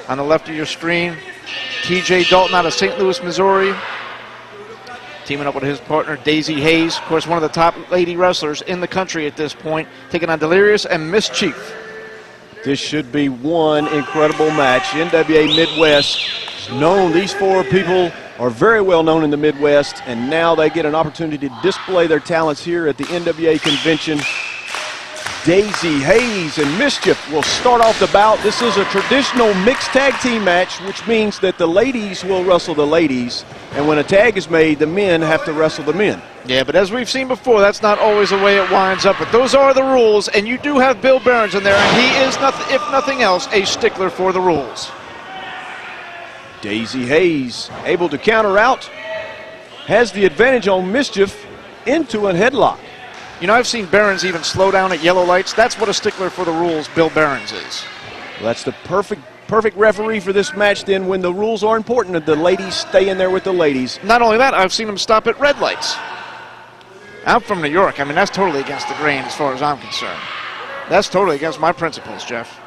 on the left of your screen. TJ Dalton out of St. Louis, Missouri. Teaming up with his partner, Daizee Haze. Of course, one of the top lady wrestlers in the country at this point. Taking on Delirious and MisChif. This should be one incredible match. NWA Midwest is known. These four people are very well known in the Midwest, and now they get an opportunity to display their talents here at the NWA convention. Daizee Haze and MisChif will start off the bout. This is a traditional mixed tag team match, which means that the ladies will wrestle the ladies, and when a tag is made, the men have to wrestle the men. Yeah, but as we've seen before, that's not always the way it winds up. But those are the rules, and you do have Bill Behrens in there, and he is, if nothing else, a stickler for the rules. Daizee Haze able to counter out, has the advantage on MisChif into a headlock. You know, I've seen Behrens even slow down at yellow lights. That's what a stickler for the rules Bill Behrens is. Well, that's the perfect referee for this match then. When the rules are important, the ladies stay in there with the ladies. Not only that, I've seen him stop at red lights. I'm from New York. I mean, that's totally against the grain as far as I'm concerned. That's totally against my principles, Jeff.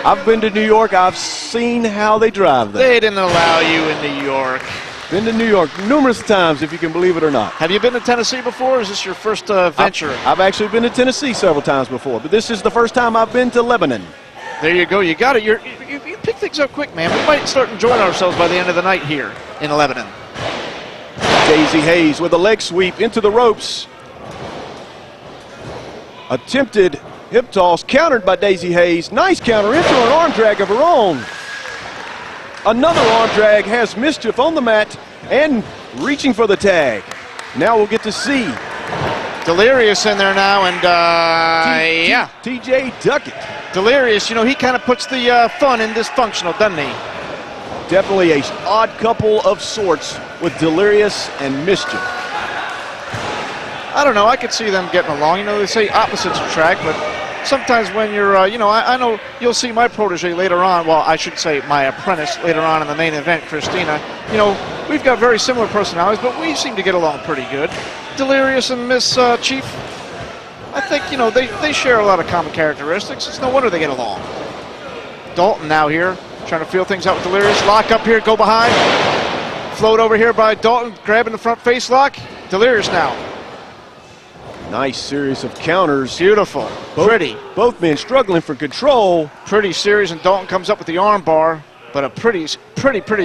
I've been to New York. I've seen how they drive there. They didn't allow you in New York. Been to New York numerous times, if you can believe it or not. Have you been to Tennessee before, or is this your first venture? I've actually been to Tennessee several times before, but this is the first time I've been to Lebanon. There you go. You got it. You pick things up quick, man. We might start enjoying ourselves by the end of the night here in Lebanon. Daizee Haze with a leg sweep into the ropes. Attempted hip toss, countered by Daizee Haze. Nice counter into an arm drag of her own. Another arm drag has MisChif on the mat and reaching for the tag. Now we'll get to see Delirious in there now, and yeah. TJ Duckett. Delirious, you know, he kind of puts the fun in dysfunctional, doesn't he? Definitely an odd couple of sorts with Delirious and MisChif. I don't know, I could see them getting along. You know, they say opposites attract, but sometimes when you're, you know, I know you'll see my protege later on, well, I should say my apprentice later on in the main event, Christina. You know, we've got very similar personalities, but we seem to get along pretty good. Delirious and MisChif, I think, you know, they share a lot of common characteristics. It's no wonder they get along. Dalton now here, trying to feel things out with Delirious. Lock up here, go behind. Float over here by Dalton, grabbing the front face lock. Delirious now. Nice series of counters. Beautiful. Pretty. Both men struggling for control. Pretty series, and Dalton comes up with the arm bar, but a pretty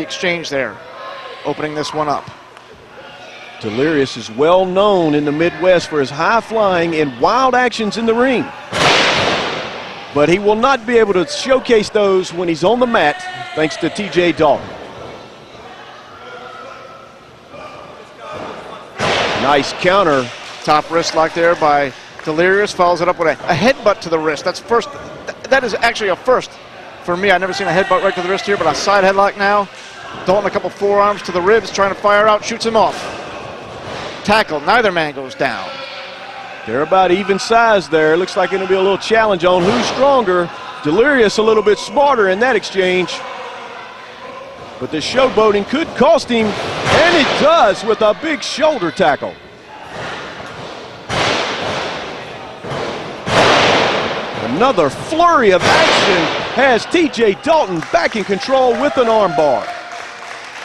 exchange there, opening this one up. Delirious is well known in the Midwest for his high flying and wild actions in the ring. But he will not be able to showcase those when he's on the mat, thanks to TJ Dalton. Nice counter. Top wrist lock there by Delirious, follows it up with a headbutt to the wrist. That's first. That is actually a first for me. I've never seen a headbutt right to the wrist here, but a side headlock now. Dalton a couple forearms to the ribs, trying to fire out, shoots him off. Tackle, neither man goes down. They're about even size there. Looks like it'll be a little challenge on who's stronger. Delirious a little bit smarter in that exchange. But the showboating could cost him, and it does with a big shoulder tackle. Another flurry of action has TJ Dalton back in control with an armbar.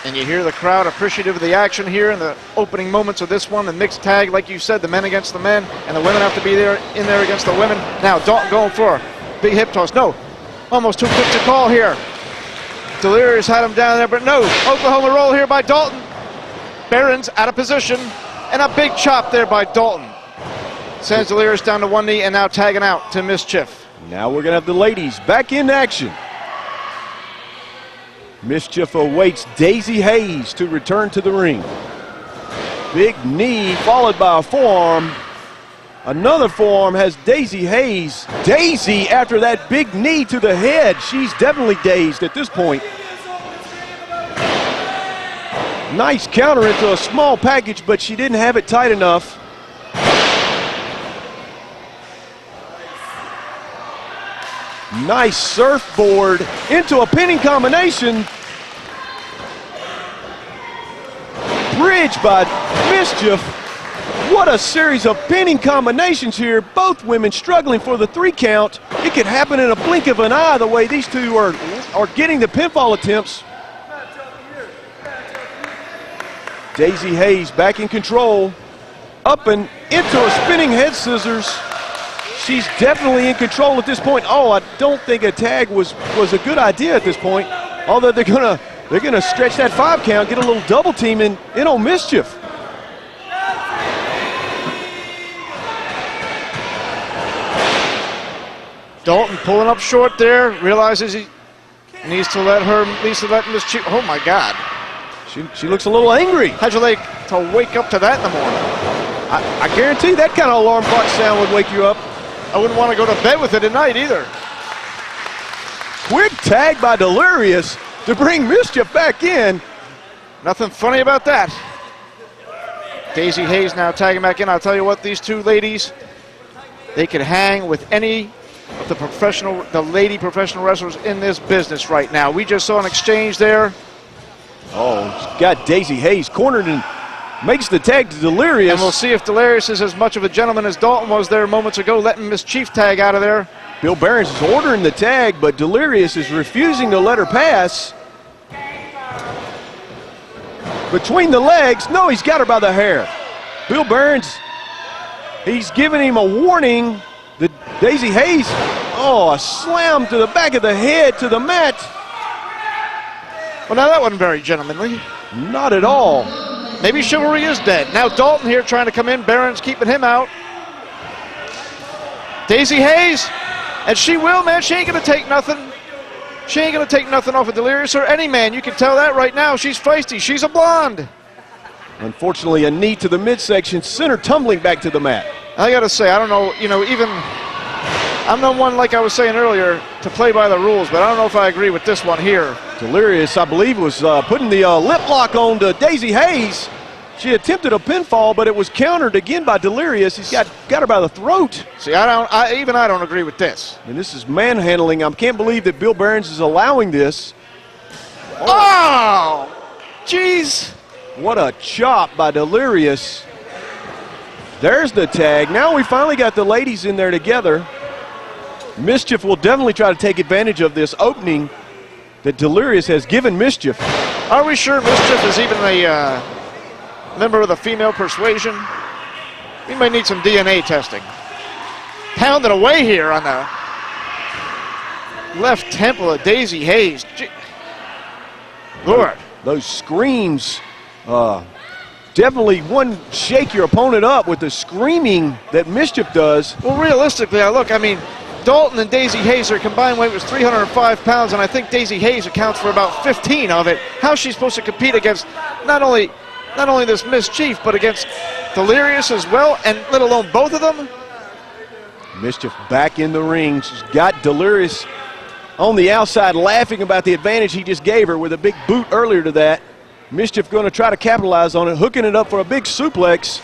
And you hear the crowd appreciative of the action here in the opening moments of this one. The mixed tag, like you said, the men against the men, and the women have to be there in there against the women. Now Dalton going for a big hip toss. No, almost too quick to call here. Delirious had him down there, but no. Oklahoma roll here by Dalton. Behrens out of position, and a big chop there by Dalton. Sends Delirious down to one knee, and now tagging out to MisChif. Now we're going to have the ladies back in action. MisChif awaits Daizee Haze to return to the ring. Big knee followed by a forearm. Another forearm has Daizee Haze. Daizee, after that big knee to the head, she's definitely dazed at this point. Nice counter into a small package, but she didn't have it tight enough. Nice surfboard into a pinning combination. Bridge by MisChif. What a series of pinning combinations here. Both women struggling for the 3 count. It could happen in a blink of an eye the way these two are are getting the pinfall attempts. Daizee Haze back in control. Up and into a spinning head scissors. She's definitely in control at this point. Oh, I don't think a tag was a good idea at this point. Although they're gonna stretch that 5 count, get a little double team in on MisChif. Dalton pulling up short there, realizes he needs to let MisChif. Oh my God. She looks a little angry. How'd you like to wake up to that in the morning? I guarantee that kind of alarm clock sound would wake you up. I wouldn't want to go to bed with it at night either. Quick tag by Delirious to bring MisChif back in. Nothing funny about that. Daizee Haze now tagging back in. I'll tell you what, these two ladies, they could hang with any of the lady professional wrestlers in this business right now. We just saw an exchange there. Oh, got Daizee Haze cornered and makes the tag to Delirious. And we'll see if Delirious is as much of a gentleman as Dalton was there moments ago, letting MisChif tag out of there. Bill Behrens is ordering the tag, but Delirious is refusing to let her pass. Between the legs. No, he's got her by the hair. Bill Behrens, he's giving him a warning. The Daizee Haze, oh, a slam to the back of the head to the mat. Well, now that wasn't very gentlemanly. Not at all. Maybe chivalry is dead. Now Dalton here trying to come in. Behrens keeping him out. Daizee Haze, and she will, man. She ain't going to take nothing. She ain't going to take nothing off of Delirious or any man. You can tell that right now. She's feisty. She's a blonde. Unfortunately, a knee to the midsection, sent her tumbling back to the mat. I got to say, I don't know, even I'm not one, like I was saying earlier, to play by the rules, but I don't know if I agree with this one here. Delirious, I believe, was putting the lip lock on to Daizee Haze. She attempted a pinfall, but it was countered again by Delirious. He's got her by the throat. See, I don't agree with this. And this is manhandling. I can't believe that Bill Behrens is allowing this. Oh, jeez. What a chop by Delirious. There's the tag. Now we finally got the ladies in there together. MisChif will definitely try to take advantage of this opening that Delirious has given MisChif. Are we sure MisChif is even a member of the female persuasion? We might need some DNA testing. Pounded away here on the left temple of Daizee Haze. Lord. Those screams, definitely one shake your opponent up with the screaming that MisChif does. Well, realistically, I mean, Dalton and Daizee Haze, their combined weight was 305 pounds, and I think Daizee Haze accounts for about 15 of it. How's she supposed to compete against not only this MisChif, but against Delirious as well, and let alone both of them? MisChif back in the ring. She's got Delirious on the outside laughing about the advantage he just gave her with a big boot earlier to that. MisChif going to try to capitalize on it, hooking it up for a big suplex.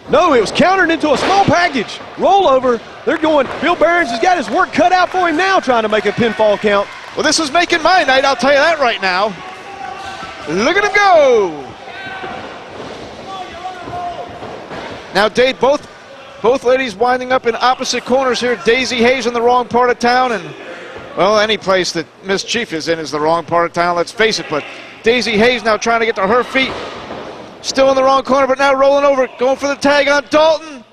No, it was countered into a small package. Rollover. They're going. Bill Behrens has got his work cut out for him now, trying to make a pinfall count. Well, this is making my night, I'll tell you that right now. Look at him go. Now, Dave, both ladies winding up in opposite corners here. Daizee Haze in the wrong part of town, and, well, any place that MisChif is in is the wrong part of town, let's face it. But Daizee Haze now trying to get to her feet. Still in the wrong corner, but now rolling over, going for the tag on Dalton.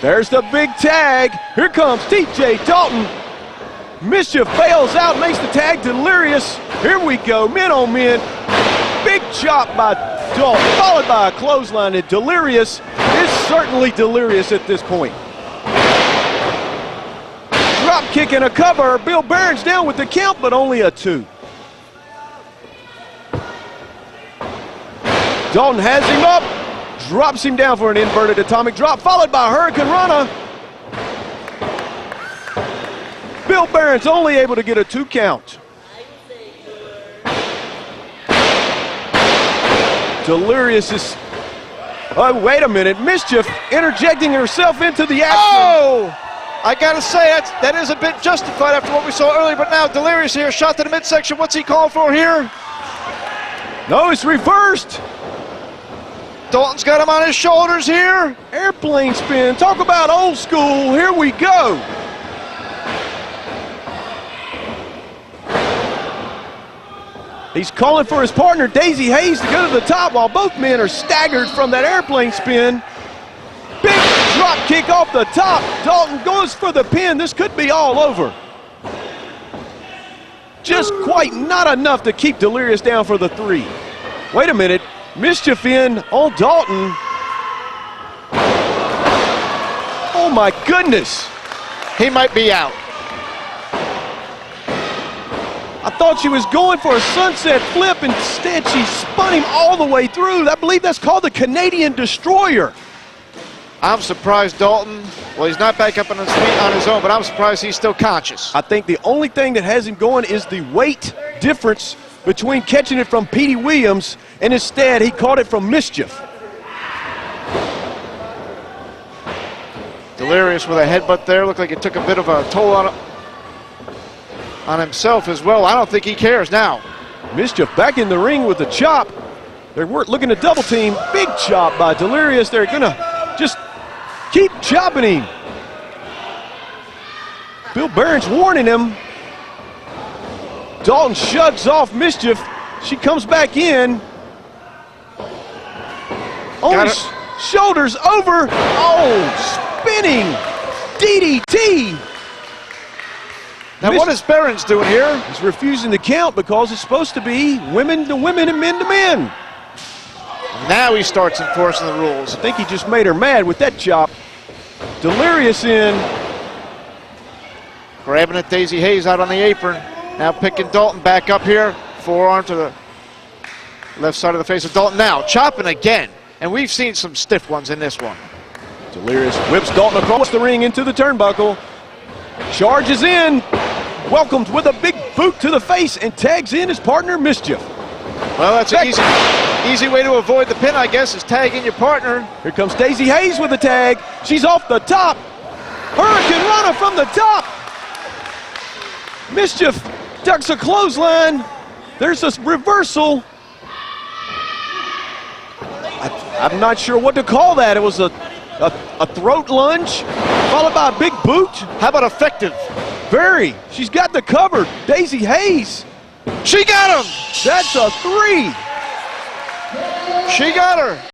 There's the big tag. Here comes TJ Dalton. MisChif bails out, makes the tag to Delirious. Here we go, men on men. Big chop by Dalton, followed by a clothesline. And Delirious is certainly Delirious at this point. Drop kick and a cover. Bill Behrens down with the count, but only a 2. Dalton has him up, drops him down for an inverted atomic drop, followed by a Hurricane Rana. Bill Behrens only able to get a 2 count. Delirious is, oh, wait a minute, MisChif interjecting herself into the action. Oh! I gotta say, that is a bit justified after what we saw earlier, but now Delirious here, shot to the midsection. What's he calling for here? No, it's reversed. Dalton's got him on his shoulders here. Airplane spin. Talk about old school. Here we go. He's calling for his partner, Daizee Haze, to go to the top while both men are staggered from that airplane spin. Big drop kick off the top. Dalton goes for the pin. This could be all over. Just quite not enough to keep Delirious down for the 3. Wait a minute. MisChif in on Dalton. Oh my goodness. He might be out. I thought she was going for a sunset flip. Instead, she spun him all the way through. I believe that's called the Canadian Destroyer. I'm surprised Dalton, well, he's not back up on his feet on his own, but I'm surprised he's still conscious. I think the only thing that has him going is the weight difference between catching it from Petey Williams and instead he caught it from MisChif. Delirious with a headbutt there. Looked like it took a bit of a toll on himself as well. I don't think he cares now. MisChif back in the ring with the chop. They're looking to double team. Big chop by Delirious. They're gonna just keep chopping him. Bill Behrens warning him. Dalton shugs off MisChif. She comes back in. On his shoulders over. Oh, spinning DDT. Now what is Behrens doing here? He's refusing to count because it's supposed to be women to women and men to men. Now he starts enforcing the rules. I think he just made her mad with that chop. Delirious in. Grabbing at Daizee Haze out on the apron. Now picking Dalton back up here. Forearm to the left side of the face of Dalton. Now chopping again. And we've seen some stiff ones in this one. Delirious whips Dalton across the ring into the turnbuckle. Charges in. Welcomed with a big boot to the face and tags in his partner MisChif. Well, that's an easy way to avoid the pin, I guess, is tagging your partner. Here comes Daizee Haze with the tag. She's off the top. Hurricane Rana from the top. MisChif ducks a clothesline. There's a reversal. I'm not sure what to call that. It was a throat lunge followed by a big boot. How about effective? Very. She's got the cover. Daizee Haze. She got him. That's a 3. She got her.